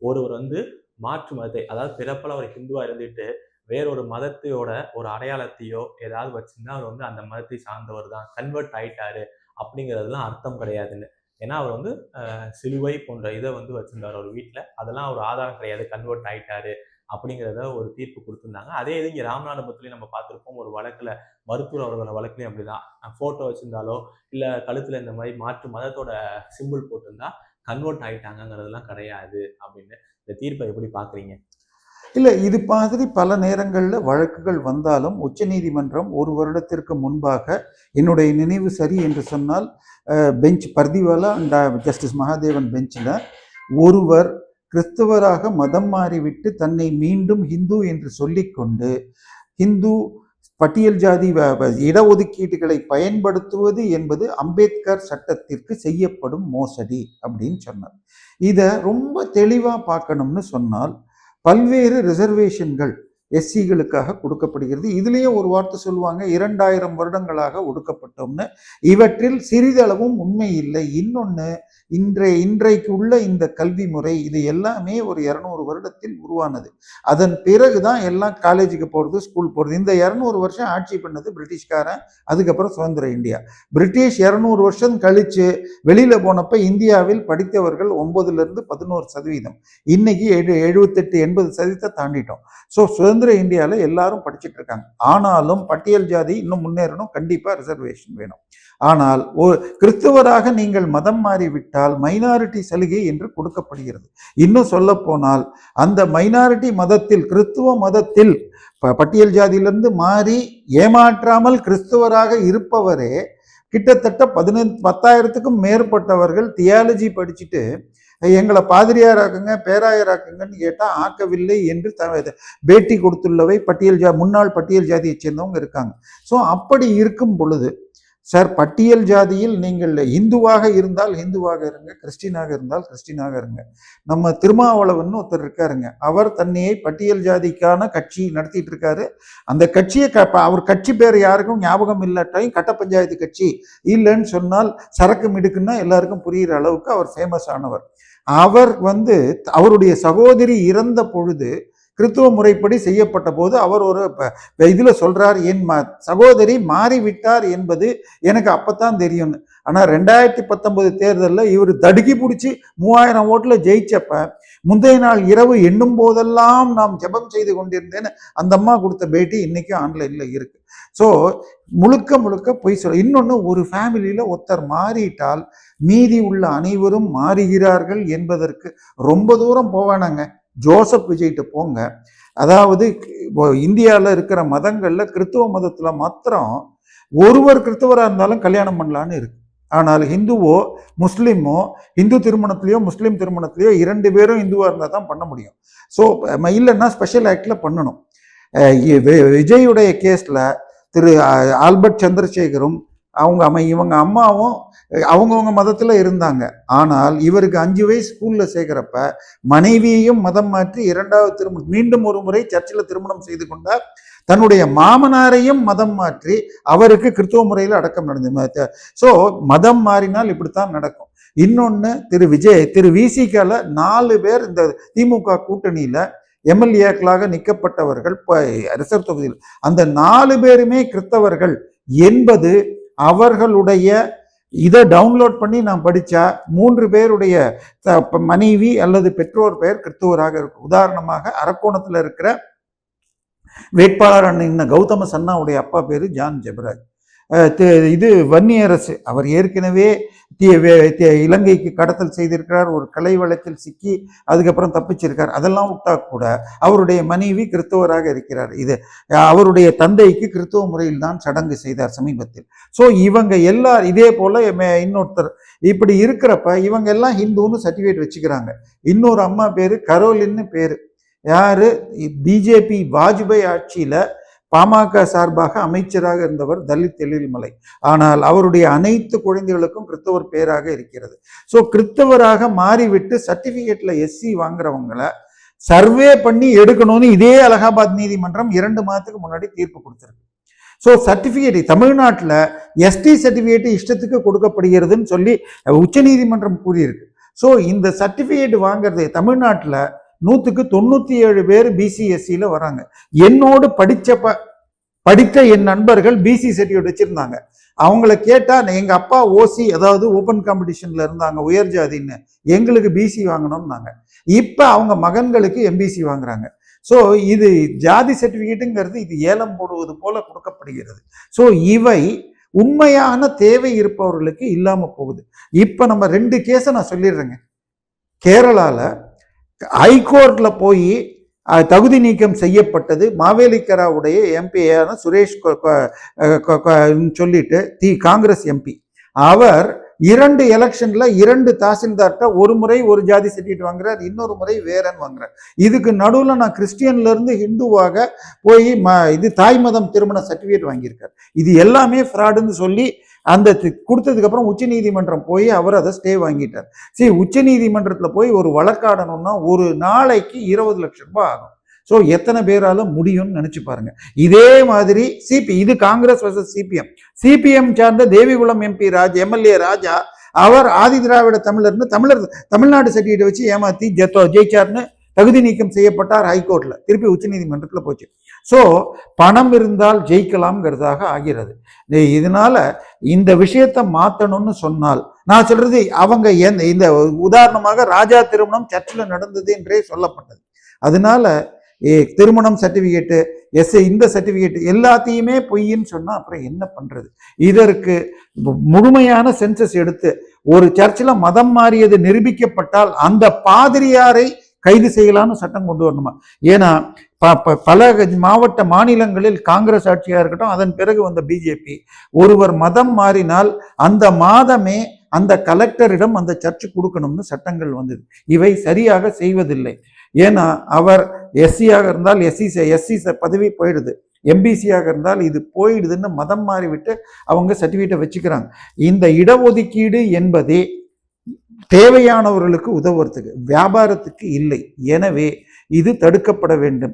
ஒருவர் மாற்று மதத்தை, அதாவது பிறப்பில் அவர் ஹிந்துவா இருந்துட்டு வேறொரு மதத்தையோட ஒரு அடையாளத்தையோ ஏதாவது வச்சிருந்தா அவர் அந்த மதத்தை சார்ந்தவர் தான், கன்வெர்ட் ஆயிட்டாரு அப்படிங்கிறதுலாம் அர்த்தம் கிடையாதுன்னு. ஏன்னா அவர் சிலுவை போன்ற இதை வச்சிருந்தார் ஒரு வீட்டில், அதெல்லாம் ஒரு ஆதாரம் கிடையாது கன்வெர்ட் ஆயிட்டாரு அப்படிங்கிறத ஒரு தீர்ப்பு கொடுத்துருந்தாங்க. அதே இது இங்கே ராமநாதபுரத்துலையும் நம்ம பார்த்துருப்போம். ஒரு வழக்கில் மருத்துவர் அவர்களோட வழக்குலையும் அப்படிதான், ஃபோட்டோ வச்சிருந்தாலோ இல்லை கழுத்தில் இந்த மாதிரி மாற்று மதத்தோட சிம்பிள் போட்டிருந்தா கன்வெர்ட் ஆயிட்டாங்கிறதுலாம் கிடையாது அப்படின்னு. இந்த தீர்ப்பை எப்படி பார்க்குறீங்க? இல்லை, இது மாதிரி பல நேரங்களில் வழக்குகள் வந்தாலும் உச்சநீதிமன்றம் ஒரு வருடத்திற்கு முன்பாக, என்னுடைய நினைவு சரி என்று சொன்னால் bench Pardiwala and justice Mahadevan பெஞ்சில், ஒருவர் கிறிஸ்தவராக மதம் மாறிவிட்டு தன்னை மீண்டும் ஹிந்து என்று சொல்லிக்கொண்டு ஹிந்து பட்டியல் ஜாதி இடஒதுக்கீடுகளை பயன்படுத்துவது என்பது அம்பேத்கர் சட்டத்திற்கு செய்யப்படும் மோசடி அப்படின்னு சொன்னார். இதை ரொம்ப தெளிவாக பார்க்கணும்னு சொன்னால், பல்வேறு ரிசர்வேஷன்கள் எஸ்சிகளுக்காக கொடுக்கப்படுகிறது. இதுலேயே ஒரு வார்த்தை சொல்லுவாங்க, 2000 வருடங்களாக ஒடுக்கப்பட்டோம்னு. இவற்றில் சிறிதளவும் உண்மை இல்லை. இன்னொன்று, இன்றைக்கு உள்ள இந்த கல்வி முறை இது எல்லாமே ஒரு 200 வருடத்தில் உருவானது. அதன் பிறகுதான் எல்லாம் காலேஜுக்கு போகிறது, ஸ்கூல் போகிறது. இந்த 200 வருஷம் ஆட்சி பண்ணது பிரிட்டிஷ்காரன், அதுக்கப்புறம் சுதந்திர இந்தியா. பிரிட்டிஷ் 200 வருஷம் கழிச்சு வெளியில போனப்ப இந்தியாவில் படித்தவர்கள் 9லிருந்து 11%. இன்னைக்கு 78-80% தாண்டிட்டோம். ஸோ சுதந்திர இந்தியாவில் எல்லாரும் படிச்சுட்டு இருக்காங்க. ஆனாலும் பட்டியல் ஜாதி இன்னும் முன்னேறணும், கண்டிப்பாக ரிசர்வேஷன் வேணும். ஆனால் ஒரு கிறிஸ்தவராக நீங்கள் மதம் மாறிவிட்டால் மைனாரிட்டி சலுகை என்று கொடுக்கப்படுகிறது. இன்னும் சொல்ல போனால் அந்த மைனாரிட்டி மதத்தில், கிறிஸ்துவ மதத்தில் பட்டியல் ஜாதியிலிருந்து மாறி ஏமாற்றாமல் கிறிஸ்தவராக இருப்பவரே கிட்டத்தட்ட 10,000க்கும் மேற்பட்டவர்கள் தியாலஜி படிச்சுட்டு எங்களை பாதிரியாராக்குங்க பேராயராக்குங்கன்னு கேட்டால் ஆக்கவில்லை என்று பேட்டி கொடுத்துள்ளவை முன்னாள் பட்டியல் ஜாதியை சேர்ந்தவங்க இருக்காங்க. ஸோ அப்படி இருக்கும் பொழுது, சார், பட்டியல் ஜாதியில் நீங்கள் இந்துவாக இருந்தால் இந்துவாக இருங்க, கிறிஸ்டினாக இருந்தால் கிறிஸ்டினாக இருங்க. நம்ம திருமாவளவன் ஒருத்தர் இருக்காருங்க, அவர் தன்னையை பட்டியல் ஜாதிக்கான கட்சி நடத்திட்டு இருக்காரு. அந்த கட்சியை அவர் கட்சி பேர் யாருக்கும் ஞாபகம் இல்லாட்டையும் கட்ட பஞ்சாயத்து கட்சி இல்லைன்னு சொன்னால் சரக்கு மிடுக்குன்னா எல்லாருக்கும் புரிகிற அளவுக்கு அவர் ஃபேமஸ் ஆனவர். அவர் அவருடைய சகோதரி இறந்த பொழுது கிறிஸ்துவ முறைப்படி செய்யப்பட்ட போது அவர் ஒரு இதுல சொல்றார், என் சகோதரி மாறிவிட்டார் என்பது எனக்கு அப்பத்தான் தெரியும்னு. ஆனா 2019 தேர்தலில் இவர் தடுக்கி பிடிச்சி 3000 ஓட்டுல ஜெயிச்சப்ப முந்தைய நாள் இரவு எண்ணும் போதெல்லாம் நாம் ஜெபம் செய்து கொண்டிருந்தேன்னு அந்த அம்மா கொடுத்த பேட்டி இன்னைக்கும் ஆன்லைன்ல இருக்கு. ஸோ முழுக்க பொய் சொல்ல. இன்னொன்று, ஒரு ஃபேமிலியில ஒருத்தர் மாறிட்டால் மீதி உள்ள அனைவரும் மாறுகிறார்கள் என்பதற்கு ரொம்ப தூரம் போவானாங்க. ஜோசப் விஜய்கிட்ட போங்க. அதாவது இந்தியாவில் இருக்கிற மதங்களில் கிறிஸ்துவ மதத்தில் மாத்திரம் ஒருவர் கிறிஸ்தவராக இருந்தாலும் கல்யாணம் பண்ணலான்னு இருக்கு. ஆனால் ஹிந்துவோ முஸ்லீமோ, இந்து திருமணத்திலேயோ முஸ்லீம் திருமணத்திலேயோ 2 பேரும் இந்துவாக இருந்தால் தான் பண்ண முடியும். ஸோ இல்லைன்னா ஸ்பெஷல் ஆக்டில் பண்ணணும். விஜயுடைய கேஸில் திரு ஆல்பர்ட் சந்திரசேகரும் இவங்க அம்மாவும் அவங்கவுங்க மதத்தில் இருந்தாங்க. ஆனால் இவருக்கு 5 வயசு ஸ்கூலில் சேர்க்கிறப்ப மனைவியையும் மதம் மாற்றி 2வது திருமணம், மீண்டும் ஒரு முறை சர்ச்சில் திருமணம் செய்து கொண்டார். தன்னுடைய மாமனாரையும் மதம் மாற்றி அவருக்கு கிறிஸ்துவ முறையில் அடக்கம் நடந்தது. ஸோ மதம் மாறினால் இப்படித்தான் நடக்கும். இன்னொன்று, திரு விசிகால 4 பேர் இந்த திமுக கூட்டணியில் எம்எல்ஏக்களாக நிற்கப்பட்டவர்கள் ரிசர்வ் தொகுதியில், அந்த 4 பேருமே கிறிஸ்தவர்கள் என்பது அவர்களுடைய இதை டவுன்லோட் பண்ணி நான் படித்தா 3 பேருடைய மனைவி அல்லது பெற்றோர் பெயர் கிறிஸ்தவராக இருக்கும். உதாரணமாக அரக்கோணத்தில் இருக்கிற வேட்பாளர் அண்ணன் கௌதம சன்னாவுடைய அப்பா பேரு ஜான் ஜெபராஜ். இது வன்னியரசு, அவர் ஏற்கனவே இலங்கைக்கு கடத்தல் செய்திருக்கிறார், ஒரு கொலை வழக்கில் சிக்கி அதுக்கப்புறம் தப்பிச்சிருக்கார். அதெல்லாம் விட்டா கூட அவருடைய மனைவி கிறிஸ்தவராக இருக்கிறார். இது அவருடைய தந்தைக்கு கிறிஸ்தவ முறையில் தான் சடங்கு செய்தார் சமீபத்தில். ஸோ இவங்க எல்லாரும் இதே போல இன்னொருத்தர் இப்படி இருக்கிறப்ப இவங்க எல்லாம் ஹிந்துன்னு சர்டிஃபிகேட் வச்சுக்கிறாங்க. இன்னொரு அம்மா பேரு கரோலின்னு பேரு. யாரு? பிஜேபி வாஜ்பாய் ஆட்சியில பாமக சார்பாக அமைச்சராக இருந்தவர் தலித் எழில்மலை. ஆனால் அவருடைய அனைத்து குழந்தைகளுக்கும் கிறிஸ்தவர் பேராக இருக்கிறது. ஸோ கிறிஸ்தவராக மாறிவிட்டு சர்டிபிகேட்ல எஸ்சி வாங்குறவங்களை சர்வே பண்ணி எடுக்கணும்னு இதே அலகாபாத் நீதிமன்றம் 2 மாதத்துக்கு முன்னாடி தீர்ப்பு கொடுத்திருக்கு. ஸோ சர்டிபிகேட் தமிழ்நாட்டில் எஸ்டி சர்டிபிகேட் இஷ்டத்துக்கு கொடுக்கப்படுகிறதுன்னு சொல்லி உச்ச நீதிமன்றம் கூறியிருக்கு. ஸோ இந்த சர்டிஃபிகேட் வாங்குறது தமிழ்நாட்டில் 100க்கு 97 பேர் பிசிஎஸ்சியில் வராங்க. என்னோடு படித்த என் நண்பர்கள் பிசி சர்டிஃபிகேட் வச்சிருந்தாங்க. அவங்கள கேட்டா எங்க அப்பா ஓசி, அதாவது ஓப்பன் காம்படிஷன்ல இருந்தாங்க, உயர் ஜாதின்னு, எங்களுக்கு பிசி வாங்கணும்னாங்க. இப்ப அவங்க மகன்களுக்கு எம்பிசி வாங்குறாங்க. ஸோ இது ஜாதி சர்டிஃபிகேட்டுங்கிறது இது ஏலம் போடுவது போல கொடுக்கப்படுகிறது. ஸோ இவை உண்மையான தேவை இருப்பவர்களுக்கு இல்லாம போகுது. இப்ப நம்ம 2 கேஸை நான் சொல்லிடுறேங்க. கேரளால ஹைகோர்ட்ல போய் தகுதி நீக்கம் செய்யப்பட்டது மாவேலிக்கராவுடைய எம்பியான சுரேஷ் சொல்லிட்டு காங்கிரஸ் எம்பி. அவர் 2 எலெக்ஷன்ல 2 தாசில்தார்ட்ட ஒரு முறை ஒரு ஜாதி சர்டிஃபிகேட் வாங்குறார், இன்னொரு முறை வேறன்னு வாங்குறார். இதுக்கு நடுவுல நான் கிறிஸ்டியன்ல இருந்து ஹிந்துவாக போய் இது தாய் மதம் திருமண சர்டிஃபிகேட் வாங்கியிருக்கார். இது எல்லாமே ஃப்ராடுன்னு சொல்லி அந்த கொடுத்ததுக்கு அப்புறம் உச்ச நீதிமன்றம் போய் அவர் அதை ஸ்டே வாங்கிட்டார். சரி, உச்ச நீதிமன்றத்தில் போய் ஒரு வழக்காடணும்னா ஒரு நாளைக்கு 20 லட்சம் ரூபாய் ஆகும். ஸோ எத்தனை பேரால முடியும்னு நினைச்சு பாருங்க. இதே மாதிரி இது காங்கிரஸ் வர்சஸ் சிபிஎம். சிபிஎம் சார்ந்த தேவிகுளம் எம்பி எம்எல்ஏ ராஜா, அவர் ஆதி திராவிட தமிழர்னு தமிழ்நாடு சர்டிஃபிகேட் வச்சு ஏமாத்தி ஜெயிச்சார்னு தகுதி நீக்கம் செய்யப்பட்டார் ஹைகோர்ட்ல. திருப்பி உச்ச நீதிமன்றத்தில் போச்சு. ஸோ பணம் இருந்தால் ஜெயிக்கலாம்ங்கிறதாக ஆகிறது. இதனால இந்த விஷயத்தை மாற்றணும்னு சொன்னால், நான் சொல்றது அவங்க இந்த உதாரணமாக ராஜா திருமணம் சர்ச்சில் நடந்தது என்றே சொல்லப்பட்டது. அதனால திருமணம் சர்டிபிகேட்டு இந்த சர்டிபிகேட் எல்லாத்தையுமே பொய்ன்னு சொன்னா அப்புறம் என்ன பண்றது? இதற்கு முழுமையான சென்சஸ் எடுத்து ஒரு சர்ச்சில் மதம் மாறியது நிரூபிக்கப்பட்டால் அந்த பாதிரியாரை கைது செய்யலாம்னு சட்டம் கொண்டு வரணுமா? ஏன்னா பல மாவட்ட மாநிலங்களில் காங்கிரஸ் ஆட்சியா இருக்கட்டும், அதன் பிறகு வந்த பிஜேபி, ஒருவர் மதம் மாறினால் அந்த மாதமே அந்த கலெக்டரிடம் அந்த சர்ச்சு கொடுக்கணும்னு சட்டங்கள் வந்தது. இவை சரியாக செய்வதில்லை. ஏன்னா அவர் எஸ்சியாக இருந்தால் எஸ்சி பதவி போயிடுது, எம்பிசியாக இருந்தால் இது போயிடுதுன்னு மதம் மாறிவிட்டு அவங்க சர்டிஃபிகேட்டை வச்சுக்கிறாங்க. இந்த இடஒதுக்கீடு என்பதே தேவையானவர்களுக்கு உதவுறதுக்கு, வியாபாரத்துக்கு இல்லை. எனவே இது தடுக்கப்பட வேண்டும்.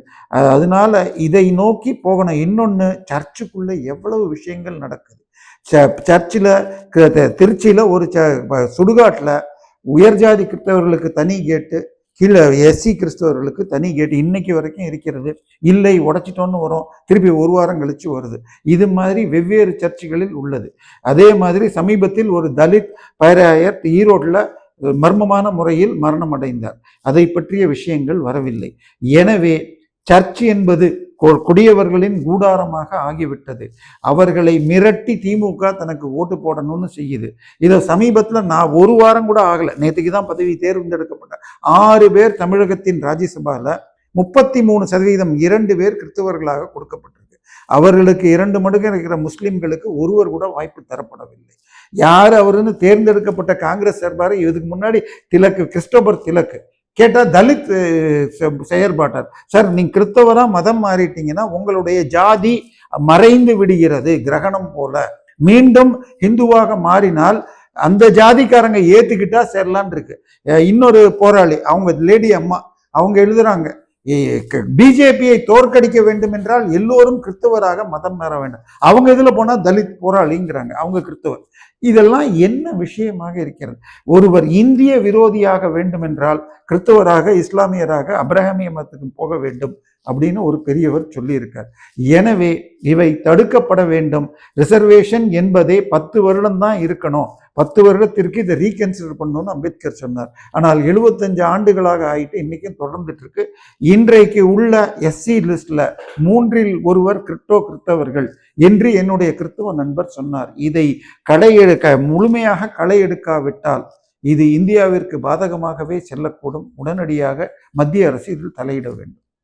அதனால இதை நோக்கி போகணும். இன்னொன்று, சர்ச்சுக்குள்ள எவ்வளவு விஷயங்கள் நடக்குது. சர்ச்சில் திருச்சியில் ஒரு சுடுகாட்டில் உயர்ஜாதி கிறிஸ்தவர்களுக்கு தனி கேட்டு, கீழே எஸ்சி கிறிஸ்தவர்களுக்கு தனி கேட்டு இன்னைக்கு வரைக்கும் இருக்கிறது. இல்லை உடைச்சிட்டோன்னு வரும், திருப்பி ஒரு வாரம் கழிச்சு வருது. இது மாதிரி வெவ்வேறு சர்ச்சுகளில் உள்ளது. அதே மாதிரி சமீபத்தில் ஒரு தலித் பேராயர் ஈரோட்டில் மர்மமான முறையில் மரணம் அடைந்தார். அதை பற்றிய விஷயங்கள் வரவில்லை. எனவே சர்ச் என்பது குடியவர்களின் கூடாரமாக ஆகிவிட்டது. அவர்களை மிரட்டி திமுக தனக்கு ஓட்டு போடணும்னு செய்யுது. இதை சமீபத்தில் நான் ஒரு வாரம் கூட ஆகலை, நேற்றுக்கு தான் பதவி தேர்ந்தெடுக்கப்பட்ட 6 பேர் தமிழகத்தின் ராஜ்யசபால 33% 2 பேர் கிறிஸ்தவர்களாக கொடுக்கப்பட்டிருக்கு. அவர்களுக்கு 2 மடங்கு இருக்கிற முஸ்லிம்களுக்கு ஒருவர் கூட வாய்ப்பு தரப்படவில்லை. யார் அவருன்னு தேர்ந்தெடுக்கப்பட்ட காங்கிரஸ் சார்பாக இதுக்கு முன்னாடி கிறிஸ்டோபர் திலக்கு கேட்டால் தலித் செயற்பாட்டார், சார் நீங்க கிறிஸ்தவரா மதம் மாறிட்டீங்கன்னா உங்களுடைய ஜாதி மறைந்து விடுகிறது கிரகணம் போல. மீண்டும் ஹிந்துவாக மாறினால் அந்த ஜாதிக்காரங்க ஏத்துக்கிட்டா சேரலான் இருக்கு. இன்னொரு போராளி, அவங்க லேடி அம்மா, அவங்க எழுதுறாங்க, பிஜேபியை தோற்கடிக்க வேண்டும் என்றால் எல்லோரும் கிறிஸ்தவராக மதம் மாற வேண்டும். அவங்க இதுல போனா தலித் போராளிங்கிறாங்க, அவங்க கிறிஸ்தவர். இதெல்லாம் என்ன விஷயமாக இருக்கிறது? ஒருவர் இந்திய விரோதியாக வேண்டும் என்றால் கிறிஸ்தவராக, இஸ்லாமியராக, அப்ரஹாமிய மதத்துக்கு போக வேண்டும் அப்படின்னு ஒரு பெரியவர் சொல்லியிருக்கார். எனவே இவை தடுக்கப்பட வேண்டும். ரிசர்வேஷன் என்பதே 10 வருடம் தான் இருக்கணும். 10 வருடத்திற்கு இதை ரீகன்சிடர் பண்ணணும்னு அம்பேத்கர் சொன்னார். ஆனால் 75 ஆண்டுகளாக ஆயிட்டு இன்னைக்கும் தொடர்ந்துட்டு இருக்கு. இன்றைக்கு உள்ள எஸ்சி லிஸ்ட்ல 3 ஒருவர் கிறிஸ்தவர்கள் என்று என்னுடைய கிறிஸ்தவ நண்பர் சொன்னார். இதை முழுமையாக களை எடுக்காவிட்டால் இது இந்தியாவிற்கு பாதகமாகவே செல்லக்கூடும். உடனடியாக மத்திய அரசு இதில் தலையிட வேண்டும்.